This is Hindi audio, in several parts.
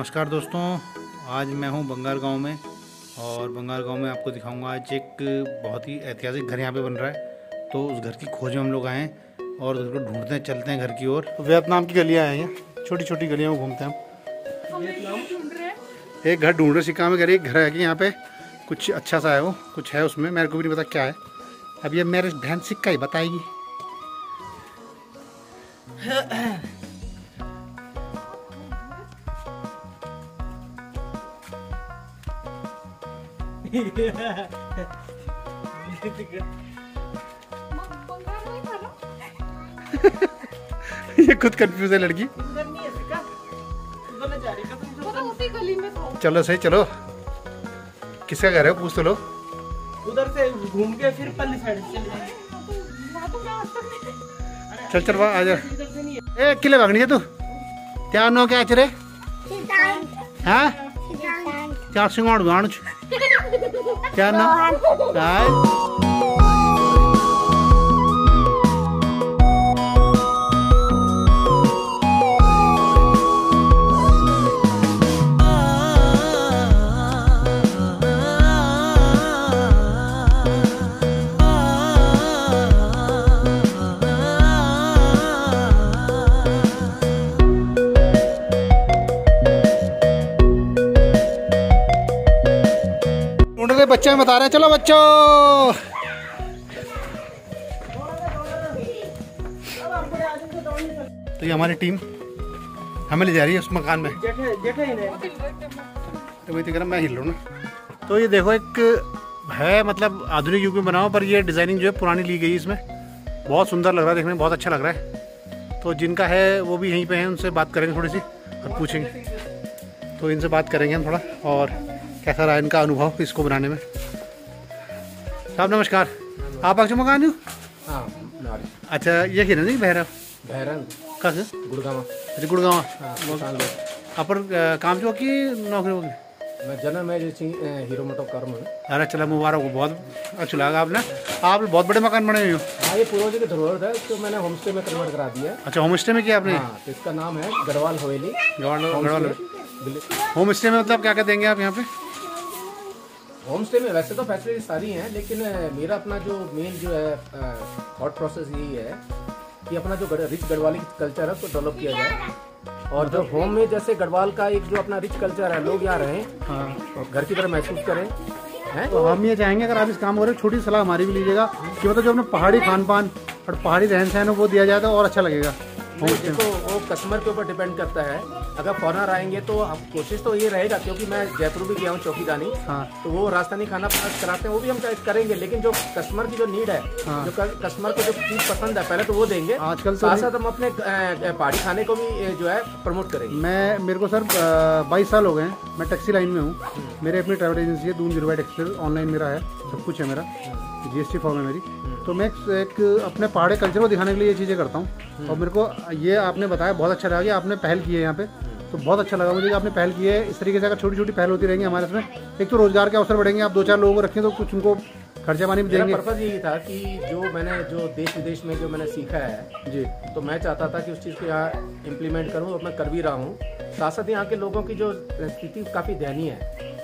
नमस्कार दोस्तों, आज मैं हूं बंगार गांव में और बंगार गांव में आपको दिखाऊंगा। आज एक बहुत ही ऐतिहासिक घर यहां पे बन रहा है, तो उस घर की खोज में हम लोग आए हैं और उसको ढूंढते हैं, चलते हैं घर की ओर। वियतनाम की गलियां हैं, ये छोटी छोटी गलियों में घूमते हैं हम। एक घर ढूंढ रहे सिक्का में, एक घर है कि यहाँ पे कुछ अच्छा सा है, वो कुछ है उसमें, मेरे को भी नहीं पता क्या है। अब ये मेरे बहन सिक्का ही बताएगी। ये खुद कंफ्यूज है लड़की। चलो सही, चलो किसका घर है पूछ तो लो। उधर से घूम के फिर पल्ली साइड से चले जाएंगे। चल चल आ जा। ए किले भागनी है तू त्यार नो क्या चरे हाँ चार सिंगाड़ गाण क्या ना बच्चे में बता रहे हैं। चलो बच्चों, तो ये हमारी टीम हमें ले जा रही है उस मकान में। तो वही तो मैं हिल रहा हूँ ना। तो ये देखो एक है, मतलब आधुनिक युग में बना हुआ, पर ये डिजाइनिंग जो है पुरानी ली गई इसमें। बहुत सुंदर लग रहा है, देखने में बहुत अच्छा लग रहा है। तो जिनका है वो भी यहीं पे हैं, उनसे बात करेंगे थोड़ी सी और पूछेंगे। तो इनसे बात करेंगे हम थोड़ा, और कैसा रहा इनका अनुभव इसको बनाने में। साहब नमस्कार, आप अक्सर मकान हो? हाँ, अच्छा, ये ही नहीं भैरव कहाँ गुड़गांव। अच्छा गुड़गांव पर काम जो की नौकरी होगी? मैं जनरल मैनेजर हीरो मोटो कर्म। अरे चला मुबारक हो, बहुत अच्छा लगा आपने। आप बहुत बड़े मकान बने हुए हो। हाँ, ये पूर्वज की धरोहर है, तो मैंने होम स्टे में कन्वर्ट करा दिया। अच्छा, होम स्टे में किया आपने? हाँ, तो इसका नाम है गढ़वाल हवेली। होम स्टे में मतलब क्या क्या देंगे आप यहाँ पे? होम स्टे में वैसे तो फैसिलिटी सारी हैं, लेकिन मेरा अपना जो मेन जो है थॉट प्रोसेस यही है कि अपना जो रिच गढ़वाली कल्चर है उसको डेवलप किया जाए, और जो होम में जैसे गढ़वाल का एक जो अपना रिच कल्चर है, लोग यहाँ रहें, हाँ, घर की तरह महसूस करें हैं। तो हम ये चाहेंगे, अगर आप इस काम को रहे, छोटी सलाह हमारी भी लीजिएगा कि मतलब जो अपने पहाड़ी खान पान और पहाड़ी रहन सहन वो दिया जाए तो और अच्छा लगेगा। देखो, वो कस्टमर के ऊपर डिपेंड करता है। अगर फॉरनर आएंगे तो अब कोशिश तो ये रहेगा, क्योंकि मैं जयपुर भी गया हूँ चौकीदानी, हाँ, तो वो राजस्थानी खाना कराते हैं, वो भी हम करेंगे, लेकिन जो कस्टमर की जो नीड है, हाँ, जो कस्टमर को जो चीज पसंद है पहले तो वो देंगे। आजकल साथ साथ हम अपने पहाड़ी खाने को भी जो है प्रमोट करेंगे। मेरे को सर 22 साल हो गए हैं, मैं टैक्सी लाइन में हूँ। मेरे अपनी ट्रैवल एजेंसी है, दून जीरो एक्सप्रेस, ऑनलाइन मेरा है, सब कुछ है, मेरा GST फॉर्म है मेरी। तो मैं एक अपने पहाड़ी कल्चर को दिखाने के लिए ये चीज़ें करता हूँ, और मेरे को ये आपने बताया बहुत अच्छा लगा कि आपने पहल की है यहाँ पे। तो बहुत अच्छा लगा मुझे कि आपने पहल की है। इस तरीके से अगर छोटी छोटी पहल होती रहेंगी हमारे इसमें, एक तो रोजगार के अवसर बढ़ेंगे। आप 2-4 लोगों को रखें तो कुछ उनको खर्चा पानी भी देंगे। पर्पज यही था कि जो मैंने जो देश विदेश में जो मैंने सीखा है जी, तो मैं चाहता था कि उस चीज़ को यहाँ इम्प्लीमेंट करूँ, और मैं कर भी रहा हूँ। साथ साथ यहाँ के लोगों की जो स्थिति काफ़ी दयनीय है,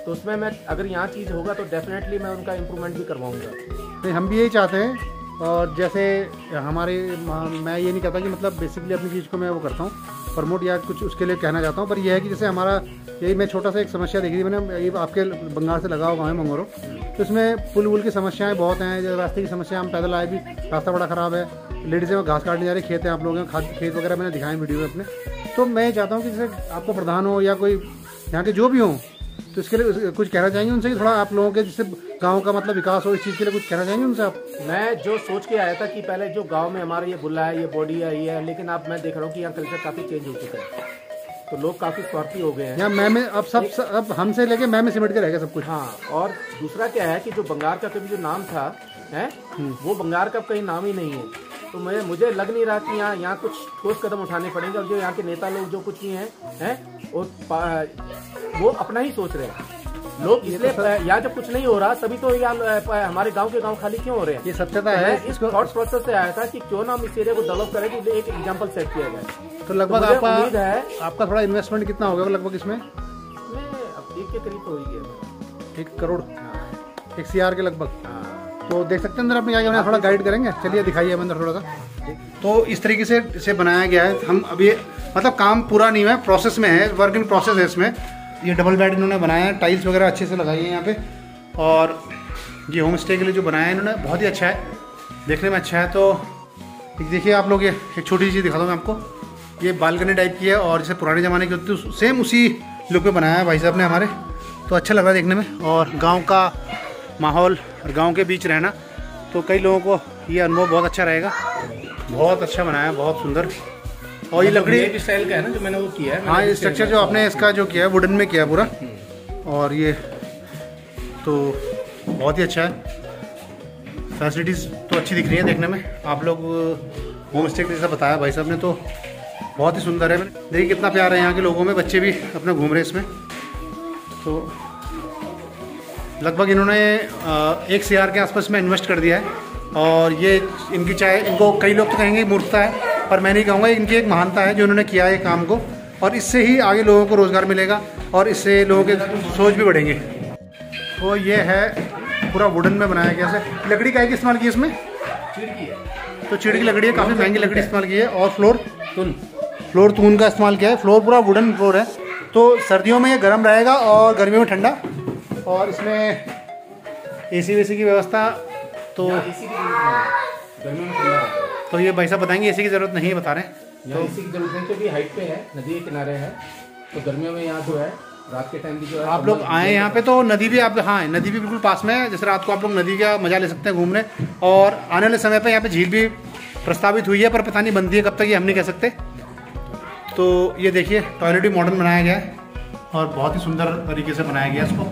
तो उसमें मैं अगर यहाँ चीज़ होगा तो डेफिनेटली मैं उनका इम्प्रूवमेंट भी करवाऊँगा। नहीं, हम भी यही चाहते हैं। और जैसे हमारे, मैं ये नहीं कहता कि मतलब बेसिकली अपनी चीज़ को मैं वो करता हूँ प्रमोट या कुछ उसके लिए कहना चाहता हूँ, पर यह है कि जैसे हमारा यही, मैं छोटा सा एक समस्या देखी थी मैंने, ये आपके बंगाल से लगा हुआ गाँव है मंगोरो, तो इसमें पुल वुल की समस्याएं बहुत हैं। जैसे रास्ते की समस्या, हम पैदल आए भी, रास्ता बड़ा ख़राब है, लेडीज़ें घास काटने जा रही, खेत हैं आप लोगों के, खेत वगैरह मैंने दिखाए वीडियो में अपने। तो मैं चाहता हूँ कि जैसे आपको प्रधान हो या कोई यहाँ के जो भी हों, तो इसके लिए कुछ कहना चाहेंगे उनसे कि थोड़ा आप लोगों के जिससे गांव का मतलब विकास हो, इस चीज़ के लिए कुछ कहना चाहेंगे उनसे आप? मैं जो सोच के आया था कि पहले जो गांव में हमारा ये बुला है, ये बॉडी है, ये है, लेकिन अब मैं देख रहा हूँ कि यहाँ कल्चर काफ़ी चेंज हो चुका है, तो लोग काफ़ी स्वार्थी हो गए हैं। यहाँ मैं अब अब हमसे लेके मैं सिमट के रह गया सब कुछ। हाँ, और दूसरा क्या है कि जो बंगार का कभी जो नाम था है, वो बंगार का कहीं नाम ही नहीं है। तो मुझे लग नहीं रहा कि यहाँ कुछ ठोस कदम उठाने पड़ेंगे, और जो यहाँ के नेता लोग जो कुछ भी हैं वो अपना ही सोच रहे हैं। लोग इसलिए यहाँ जब कुछ नहीं हो रहा तभी तो यहाँ हमारे गांव के गांव खाली क्यों हो रहे हैं। ये सत्यता है। इस थॉट प्रोसेस से आया था कि क्यों ना हम इस एरिया को डेवलप करें, कि एक एग्जांपल सेट किया जाए। तो लगभग आपका थोड़ा इन्वेस्टमेंट कितना होगा लगभग इसमें? के करीब तो हो ही गया। 1 करोड़, हाँ 1 CR के लगभग। हाँ। तो देख सकते हैं अंदर अपने क्या थोड़ा गाइड करेंगे। चलिए दिखाइए अंदर थोड़ा सा। तो इस तरीके से इसे बनाया गया है। हम अभी मतलब काम पूरा नहीं हुआ है, प्रोसेस में है, वर्क इन प्रोसेस है इसमें। ये डबल बेड इन्होंने बनाया है, टाइल्स वगैरह अच्छे से लगाई है यहाँ पे। और ये होम स्टे के लिए जो बनाया है इन्होंने बहुत ही अच्छा है, देखने में अच्छा है। तो देखिए आप लोग, ये एक छोटी चीज़ दिखा दूँ मैं आपको। ये बालकनी टाइप की है और जैसे पुराने ज़माने की होती है सेम उसी लुक में बनाया है भाई साहब ने हमारे। तो अच्छा लग रहा है देखने में। और गांव का माहौल और गांव के बीच रहना, तो कई लोगों को ये अनुभव बहुत अच्छा रहेगा। बहुत अच्छा बनाया है, बहुत सुंदर। और ये लकड़ी स्टाइल का है ना जो मैंने वो किया है। हाँ, ये स्ट्रक्चर जो आपने इसका जो किया है वुडन में किया पूरा। और ये तो बहुत ही अच्छा है। फैसिलिटीज़ तो अच्छी दिख रही है देखने में। आप लोग होम स्टे जैसा बताया भाई साहब ने, तो बहुत ही सुंदर है। देखिए कितना प्यार है यहाँ के लोगों में, बच्चे भी अपना घूम रहे हैं इसमें। तो लगभग इन्होंने 1 CR के आसपास में इन्वेस्ट कर दिया है। और ये इनकी चाहे, इनको कई लोग तो कहेंगे मूर्खता है, पर मैं नहीं कहूँगा, इनकी एक महानता है जो इन्होंने किया है काम को। और इससे ही आगे लोगों को रोज़गार मिलेगा और इससे लोगों के सोच भी बढ़ेंगे। तो ये है पूरा वुडन में बनाया गया है। लकड़ी का एक इस्तेमाल की इसमें चीड़ की है, तो चीड़ की लकड़ी है, काफ़ी महंगी लकड़ी इस्तेमाल की है। और फ्लोर तून का इस्तेमाल किया है। फ्लोर पूरा वुडन फ्लोर है, तो सर्दियों में ये गर्म रहेगा और गर्मियों में ठंडा। और इसमें AC वेसी की व्यवस्था तो गर्मियों में ठंडा है। तो ये भाई साहब बताएंगे AC की ज़रूरत नहीं है, बता रहे हैं। यहाँ AC की जरूरत नहीं, क्योंकि हाइट पे है, नदी के किनारे है। तो गर्मियों में यहाँ जो है रात के टाइम भी जो है आप लोग आए यहाँ पे तो नदी भी आप, हाँ नदी भी बिल्कुल पास में है। जैसे रात को आप लोग नदी का मजा ले सकते हैं घूमने। और आने वाले समय पे यहाँ पे झील भी प्रस्तावित हुई है, पर पता नहीं बनती है कब तक, ये हम नहीं कह सकते। तो ये देखिए टॉयलेट भी मॉडर्न बनाया गया है और बहुत ही सुंदर तरीके से बनाया गया है इसको।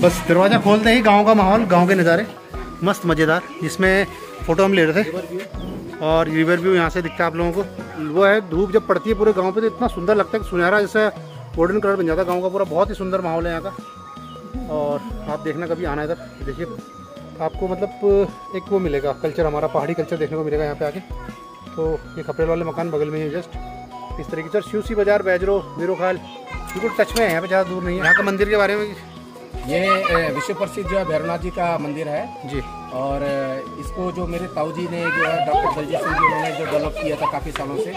बस दरवाज़ा खोलते ही गांव का माहौल, गांव के नज़ारे मस्त मज़ेदार, जिसमें फ़ोटो हम ले रहे थे। और रिवर व्यू यहाँ से दिखता है आप लोगों को। वो है धूप जब पड़ती है पूरे गांव पे तो इतना सुंदर लगता है कि सुनहरा जैसे गोल्डन कलर बन जाता है गांव का पूरा। बहुत ही सुंदर माहौल है यहाँ का। और आप देखना कभी आना इधर, देखिए आपको मतलब एक वो मिलेगा कल्चर, हमारा पहाड़ी कल्चर देखने को मिलेगा यहाँ पे आके। तो ये खपरेल वाले मकान बगल में ही जस्ट इस तरीके से। शिवसी बाजार, बैजरो, वीरोखाल बिल्कुल टच में है, यहाँ पे ज़्यादा दूर नहीं है। यहाँ का मंदिर के बारे में, ये विश्व प्रसिद्ध जो है भैरवनाथ जी का मंदिर है जी। और इसको जो मेरे ताऊ जी ने जो है डॉक्टर दलजीत सिंह जी, उन्होंने जो डेवलप किया था काफ़ी सालों से।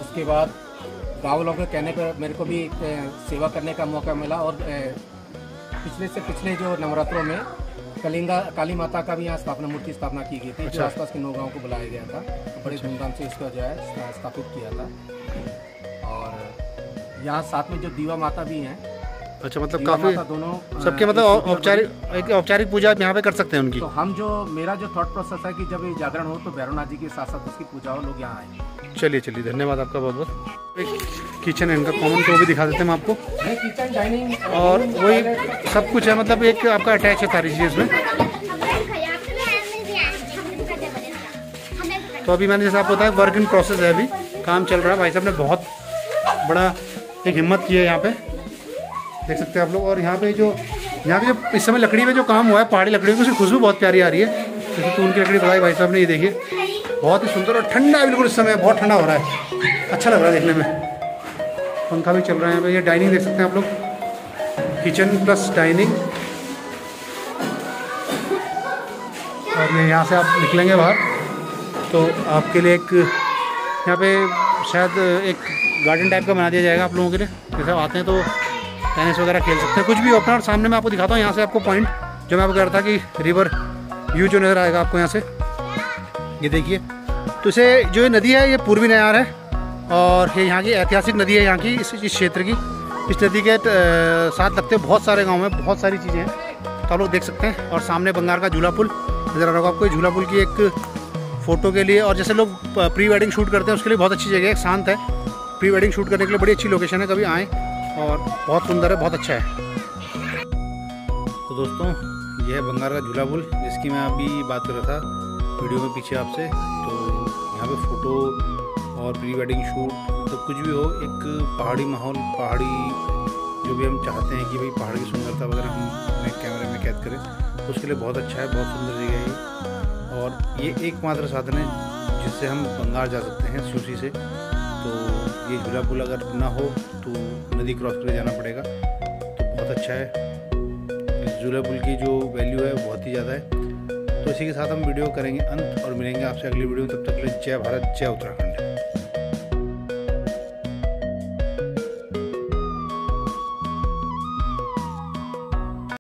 उसके बाद गाँव लोगों के कहने पर मेरे को भी सेवा करने का मौका मिला। और पिछले जो नवरात्रों में काली माता का भी यहाँ मूर्ति स्थापना की गई थी। जो आसपास के 9 गाँव को बुलाया गया था, तो बड़े धूमधाम से इसका जो है स्थापित किया था। और यहाँ साथ में जो दीवा माता भी हैं। अच्छा, मतलब काफ़ी दोनों सबके मतलब औपचारिक पूजा आप यहाँ पे कर सकते हैं उनकी। तो हम जो मेरा जो थॉट प्रोसेस है कि जब ये जागरण हो तो भैरवनाथ जी के साथ साथ उसकी पूजा हो, लोग यहाँ आए। चलिए धन्यवाद आपका बहुत बहुत। एक किचन है इनका कॉमन, तो भी दिखा देते हैं हम आपको। किचन, डाइनिंग और वही सब कुछ है, मतलब एक आपका अटैच है सारी चीज़ इसमें। तो अभी मैंने जैसे आपको बताया वर्क इन प्रोसेस है, अभी काम चल रहा है। भाई साहब ने बहुत बड़ा एक हिम्मत की है यहाँ पे, देख सकते हैं आप लोग। और यहाँ पे जो इस समय लकड़ी में जो काम हुआ है, पहाड़ी लकड़ियों की, उसकी खुशबू बहुत प्यारी आ रही है। जैसे तून की लकड़ी बताई भाई साहब ने, ये देखिए बहुत ही सुंदर और ठंडा है बिल्कुल। इस समय बहुत ठंडा हो रहा है, अच्छा लग रहा है देखने में। पंखा भी चल रहा है यहाँ पे। ये डाइनिंग देख सकते हैं आप लोग, किचन प्लस डाइनिंग। और ये यहाँ से आप निकलेंगे बाहर तो आपके लिए एक यहाँ पे शायद एक गार्डन टाइप का बना दिया जाएगा आप लोगों के लिए। जैसे आप आते हैं तो टेनिस वगैरह खेल सकते हैं, कुछ भी ओपन। और सामने मैं आपको दिखाता हूँ यहाँ से आपको पॉइंट, जो मैं आपको कह रहा था कि रिवर व्यू जो नज़र आएगा आपको यहाँ से, ये देखिए। तो इसे जो ये नदी है ये पूर्वी नयार है और ये यहाँ की ऐतिहासिक नदी है, यहाँ की इस क्षेत्र की। इस नदी के साथ लगते बहुत सारे गाँव में बहुत सारी चीज़ें हैं, तो आप लोग देख सकते हैं। और सामने बंगार का झूला पुल नज़र आ रहा होगा आपको। झूला पुल की एक फ़ोटो के लिए, और जैसे लोग प्री वेडिंग शूट करते हैं उसके लिए बहुत अच्छी जगह है, शांत है। प्री वेडिंग शूट करने के लिए बड़ी अच्छी लोकेशन है, कभी आएँ। और बहुत सुंदर है, बहुत अच्छा है। तो दोस्तों ये है बंगार का झूला पुल, जिसकी मैं अभी बात कर रहा था वीडियो में पीछे आपसे। तो यहाँ पे फ़ोटो और प्री वेडिंग शूट तो कुछ भी हो, एक पहाड़ी माहौल, पहाड़ी जो भी हम चाहते हैं कि भाई पहाड़ की सुंदरता वगैरह हम अपने कैमरे में कैद करें, तो उसके लिए बहुत अच्छा है, बहुत सुंदर जगह है ये। और ये एकमात्र साधन है जिससे हम बंगार जा सकते हैं शिवसी से। तो ये झूला पुल अगर ना हो तो नदी क्रॉस करके जाना पड़ेगा, तो बहुत अच्छा है। इस झूला पुल की जो वैल्यू है बहुत ही ज़्यादा है। तो इसी के साथ हम वीडियो करेंगे अंत और मिलेंगे आपसे अगली वीडियो में। तब तक के लिए जय भारत, जय उत्तराखंड।